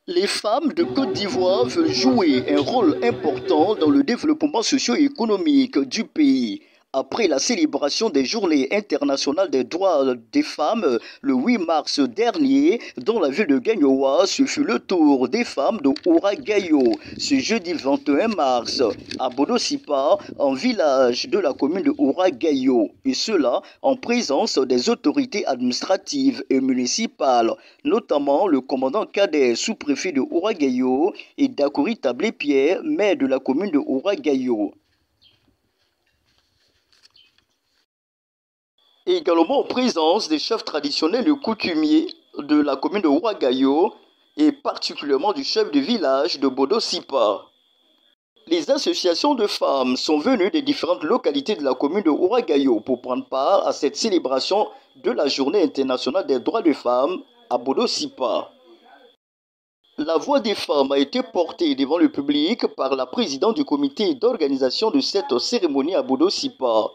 Les femmes de Côte d'Ivoire veulent jouer un rôle important dans le développement socio-économique du pays. Après la célébration des Journées internationales des droits des femmes le 8 mars dernier, dans la ville de Gagnoa, ce fut le tour des femmes de Ouragayo, ce jeudi 21 mars, à Bodo-Sipa, en village de la commune de Ouragayo, et cela en présence des autorités administratives et municipales, notamment le commandant cadet sous-préfet de Ouragayo et Dakori Tablé-Pierre, maire de la commune de Ouragayo. Également en présence des chefs traditionnels et coutumiers de la commune de Ouragayo et particulièrement du chef de village de Bodo-Sipa. Les associations de femmes sont venues des différentes localités de la commune de Ouragayo pour prendre part à cette célébration de la Journée internationale des droits des femmes à Bodo-Sipa. La voix des femmes a été portée devant le public par la présidente du comité d'organisation de cette cérémonie à Bodo-Sipa,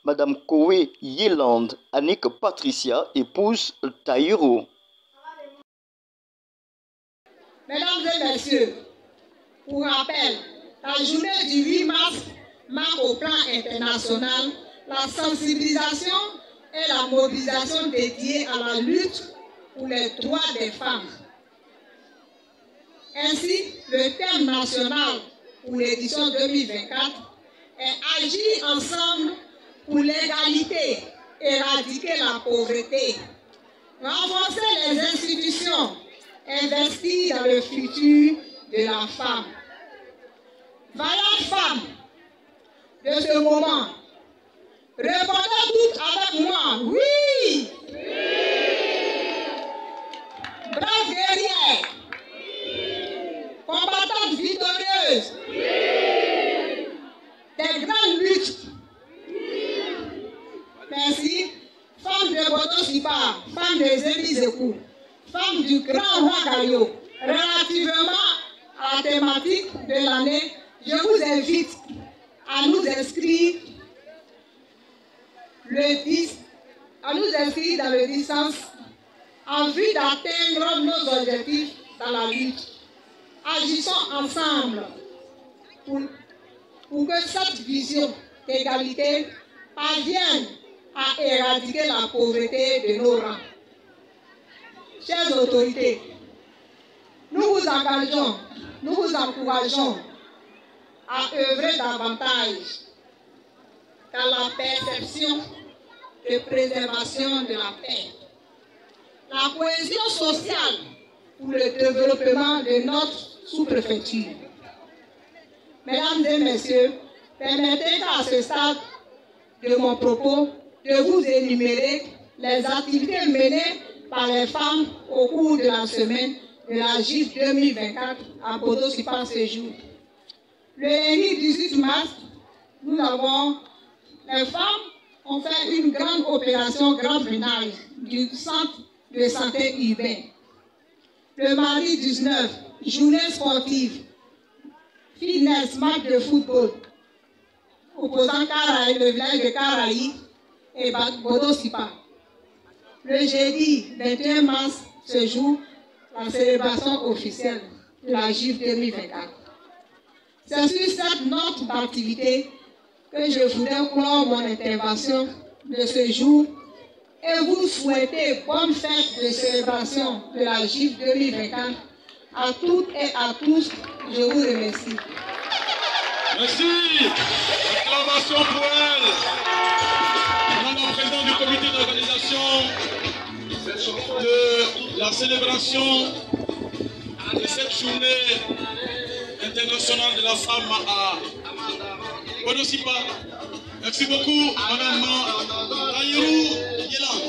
Madame Kowe Yeland Annick Patricia, épouse Taïro. Mesdames et messieurs, pour rappel, la journée du 8 mars marque au plan international la sensibilisation et la mobilisation dédiée à la lutte pour les droits des femmes. Ainsi, le thème national pour l'édition 2024 est Agir ensemble pour l'égalité, éradiquer la pauvreté, renforcer les institutions, investir dans le futur de la femme. Vaillantes femmes de ce moment, répondez toutes avec moi, oui! Braves guerrières, combattantes victorieuses, des grandes luttes. Merci. Femmes de Bodo-Sipa, femmes des Émisékou, femmes du Grand Ouragayo, relativement à la thématique de l'année, je vous invite à nous inscrire dans le distance en vue d'atteindre nos objectifs dans la lutte. Agissons ensemble pour que cette vision d'égalité parvienne à éradiquer la pauvreté de nos rangs. Chères autorités, nous vous engageons, nous vous encourageons à œuvrer davantage dans la perception de préservation de la paix, la cohésion sociale pour le développement de notre sous-préfecture. Mesdames et messieurs, permettez qu'à ce stade de mon propos, de vous énumérer les activités menées par les femmes au cours de la semaine de la GIF 2024 à Bodo-Sipa ce jour. Le lundi 18 mars, les femmes ont fait une grande opération grand ménage du centre de santé urbain. Le mardi 19, journée sportive, fitness, match de football, opposant Karaï, le village de Karaï et Bodo-Sipa. Le jeudi 21 mars se joue la célébration officielle de la GIF 2024. C'est sur cette note d'activité que je voudrais clore mon intervention de ce jour et vous souhaiter bonne fête de célébration de la GIF 2024 à toutes et à tous. Je vous remercie. Merci. Acclamation pour elle. Madame la présidente du comité d'organisation de la célébration de cette journée internationale de la femme à Bodo-Sipa. Merci beaucoup, Madame Taïrou Yelan,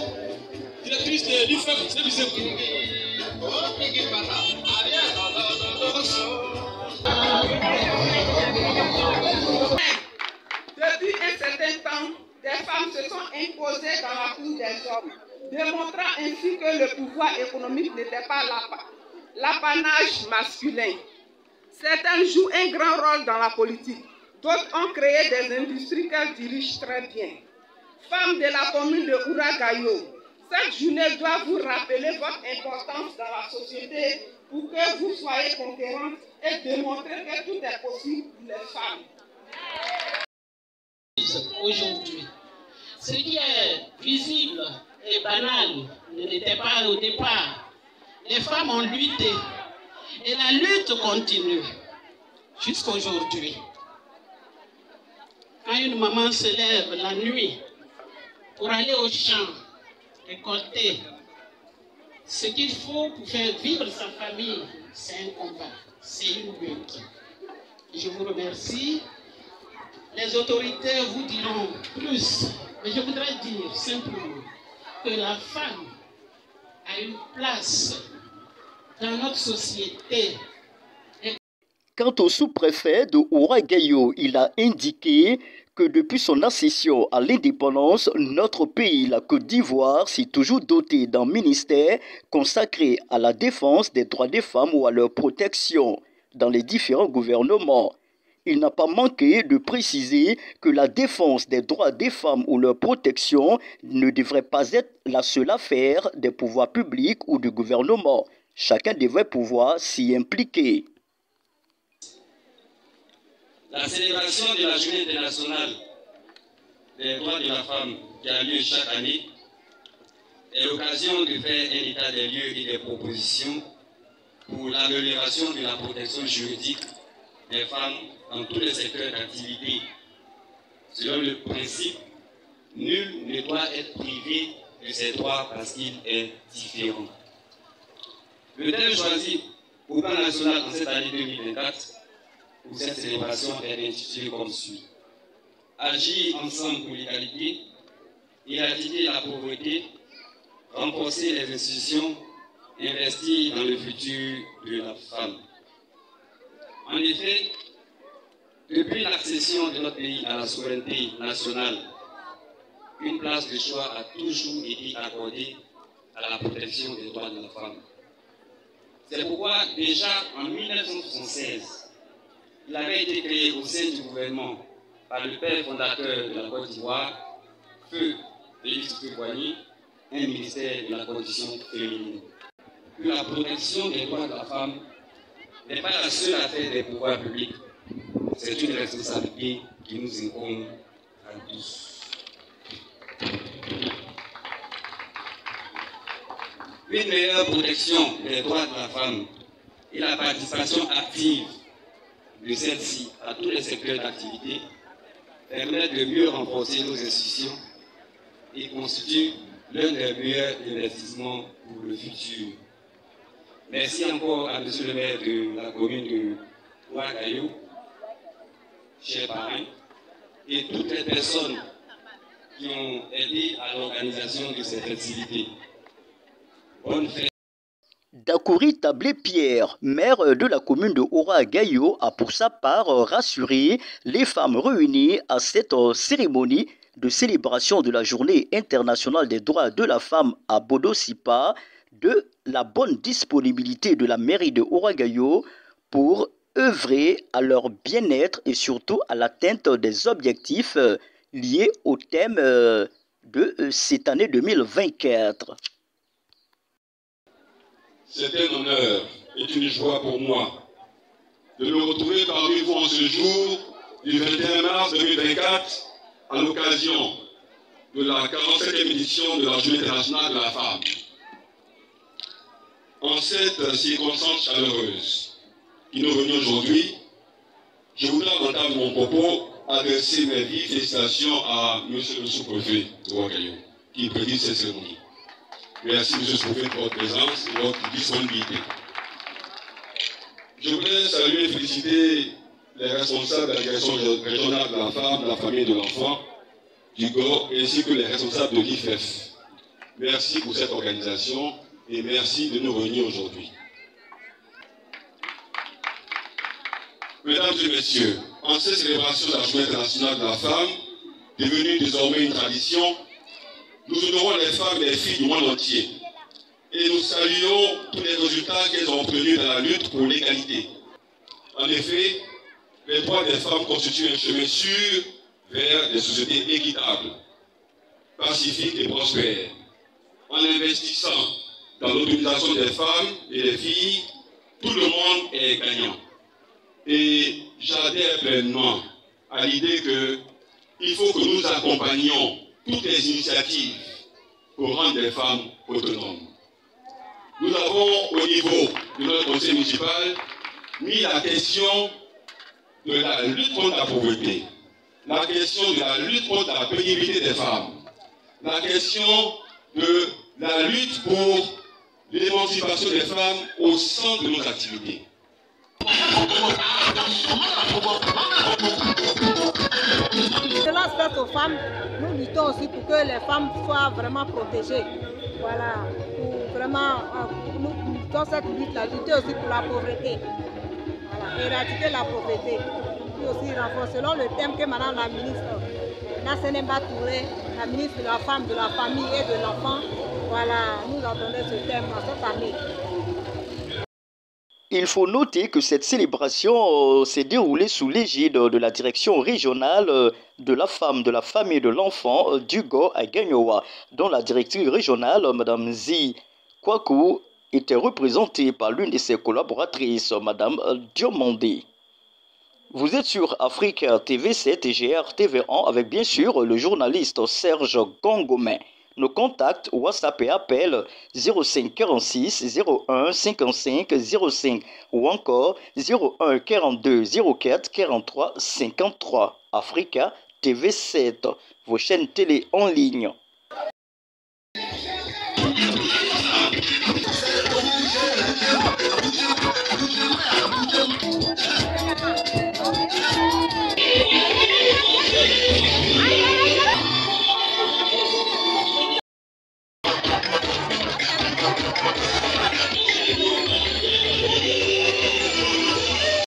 directrice de l'IFEP Sébisekou. Depuis un certain temps, des femmes se sont imposées dans la cour des hommes, démontrant ainsi que le pouvoir économique n'était pas l'apanage masculin. Certains jouent un grand rôle dans la politique, d'autres ont créé des industries qu'elles dirigent très bien. Femmes de la commune de Oura-Gayo, cette journée doit vous rappeler votre importance dans la société pour que vous soyez conquérantes et démontrer que tout est possible pour les femmes. Aujourd'hui, ce qui est visible et banal ne l'était pas au départ. Les femmes ont lutté et la lutte continue jusqu'à aujourd'hui. Quand une maman se lève la nuit pour aller au champ, récolter ce qu'il faut pour faire vivre sa famille, c'est un combat, c'est une lutte. Je vous remercie. Les autorités vous diront plus, mais je voudrais dire simplement que la femme a une place dans notre société. Quant au sous-préfet de Oura-Gayo, il a indiqué que depuis son accession à l'indépendance, notre pays, la Côte d'Ivoire, s'est toujours doté d'un ministère consacré à la défense des droits des femmes ou à leur protection dans les différents gouvernements. Il n'a pas manqué de préciser que la défense des droits des femmes ou leur protection ne devrait pas être la seule affaire des pouvoirs publics ou du gouvernement. Chacun devrait pouvoir s'y impliquer. La célébration de la Journée internationale des droits de la femme qui a lieu chaque année est l'occasion de faire un état des lieux et des propositions pour l'amélioration de la protection juridique des femmes dans tous les secteurs d'activité. Selon le principe, nul ne doit être privé de ses droits parce qu'il est différent. Le thème choisi au plan national en cette année 2024 pour cette célébration est intitulé comme suit. Agir ensemble pour l'égalité, éradiquer la pauvreté, renforcer les institutions, investir dans le futur de la femme. En effet, depuis l'accession de notre pays à la souveraineté nationale, une place de choix a toujours été accordée à la protection des droits de la femme. C'est pourquoi déjà en 1976, il avait été créé au sein du gouvernement par le père fondateur de la Côte d'Ivoire, Feu Félix Houphouët-Boigny, un ministère de la condition féminine. Que la protection des droits de la femme n'est pas la seule affaire des pouvoirs publics. C'est une responsabilité qui nous incombe à tous. Une meilleure protection des droits de la femme et la participation active de celle-ci à tous les secteurs d'activité permettent de mieux renforcer nos institutions et constituent l'un des meilleurs investissements pour le futur. Merci encore à M. le maire de la commune de Oura-Gayo, cher parrain, et toutes les personnes qui ont aidé à l'organisation de cette festivités. Bonne fête. Dakouri Tablé-Pierre, maire de la commune de Oura-Gayo, a pour sa part rassuré les femmes réunies à cette cérémonie de célébration de la Journée internationale des droits de la femme à Bodo-Sipa de la bonne disponibilité de la mairie de Oura-Gayo pour œuvrer à leur bien-être et surtout à l'atteinte des objectifs liés au thème de cette année 2024. C'est un honneur et une joie pour moi de me retrouver parmi vous en ce jour du 21 mars 2024 à l'occasion de la 47e édition de la Journée internationale de la femme. En cette circonstance chaleureuse qui nous réunit aujourd'hui, je voudrais, en entame de mon propos, adresser mes vives félicitations à M. le sous-préfet de Oura-Gayo qui préside cette cérémonie. Merci, M. le sous-préfet, de votre présence et de votre disponibilité. Je voudrais saluer et féliciter les responsables de la direction régionale de la femme, de la famille et de l'enfant, du GOR, ainsi que les responsables de l'IFEF. Merci pour cette organisation et merci de nous réunir aujourd'hui. Mesdames et messieurs, en cette célébration de la Journée internationale de la femme, devenue désormais une tradition, nous honorons les femmes et les filles du monde entier. Et nous saluons tous les résultats qu'elles ont obtenus dans la lutte pour l'égalité. En effet, les droits des femmes constituent un chemin sûr vers des sociétés équitables, pacifiques et prospères. En investissant dans l'autonomisation des femmes et des filles, tout le monde est gagnant. Et j'adhère pleinement à l'idée qu'il faut que nous accompagnions toutes les initiatives pour rendre les femmes autonomes. Nous avons, au niveau de notre conseil municipal, mis la question de la lutte contre la pauvreté, la question de la lutte contre la pénibilité des femmes, la question de la lutte pour l'émancipation des femmes au centre de nos activités. Cela se fait aux femmes, nous luttons aussi pour que les femmes soient vraiment protégées. Voilà, pour vraiment, nous luttons cette lutte-là, lutter aussi pour la pauvreté. Voilà, éradiquer la pauvreté. Puis aussi renforcer, selon le thème que madame la ministre Nassenemba Touré, la ministre de la Femme, de la Famille et de l'Enfant, voilà, nous avons donné ce thème dans cette année. Il faut noter que cette célébration s'est déroulée sous l'égide de la direction régionale de la femme, de la famille et de l'enfant d'Ugo à Gagnoa, dont la directrice régionale, Mme Zi Kwaku, était représentée par l'une de ses collaboratrices, Mme Diomandé. Vous êtes sur Africa TV7 et GRTV1 avec bien sûr le journaliste Serge Gongomen. Nos contacts WhatsApp et appel 05 46 01 55 05 ou encore 01 42 04 43 53. Africa TV7, vos chaînes télé en ligne.